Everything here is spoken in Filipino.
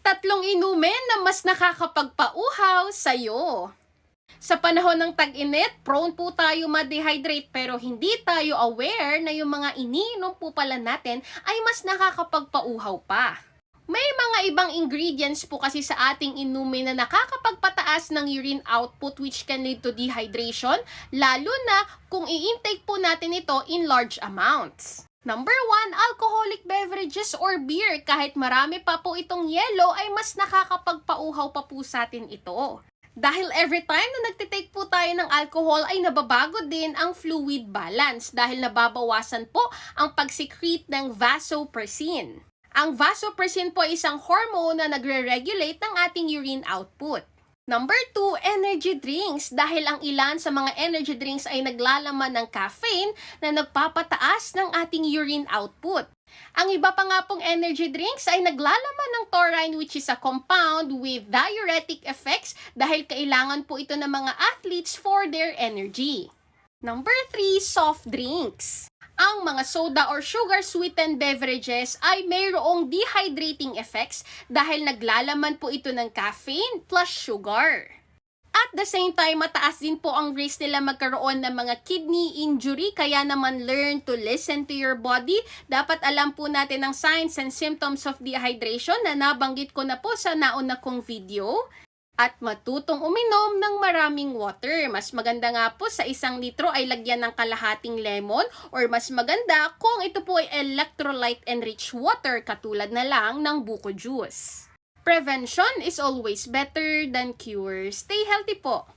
Tatlong inumin na mas nakakapagpauhaw sa'yo. Sa panahon ng tag-init, prone po tayo ma-dehydrate pero hindi tayo aware na yung mga iniinom po pala natin ay mas nakakapagpauhaw pa. May mga ibang ingredients po kasi sa ating inumin na nakakapagpataas ng urine output which can lead to dehydration, lalo na kung i-intake po natin ito in large amounts. Number 1, alcoholic beverages or beer. Kahit marami pa po itong yelo ay mas nakakapagpauhaw pa po sa atin ito. Dahil every time na nagtitake po tayo ng alcohol ay nababago din ang fluid balance dahil nababawasan po ang pag-secrete ng vasopressin. Ang vasopressin po ay isang hormone na nagre-regulate ng ating urine output. Number 2, energy drinks. Dahil ang ilan sa mga energy drinks ay naglalaman ng caffeine na nagpapataas ng ating urine output. Ang iba pa nga pong energy drinks ay naglalaman ng taurine which is a compound with diuretic effects dahil kailangan po ito ng mga athletes for their energy. Number 3, soft drinks. Ang mga soda or sugar-sweetened beverages ay mayroong dehydrating effects dahil naglalaman po ito ng caffeine plus sugar. At the same time, mataas din po ang risk nila magkaroon ng mga kidney injury, kaya naman learn to listen to your body. Dapat alam po natin ang signs and symptoms of dehydration na nabanggit ko na po sa nauna kong video. At matutong uminom ng maraming water. Mas maganda nga po sa 1 litro ay lagyan ng kalahating lemon or mas maganda kung ito po ay electrolyte-enriched water katulad na lang ng buko juice. Prevention is always better than cure. Stay healthy po!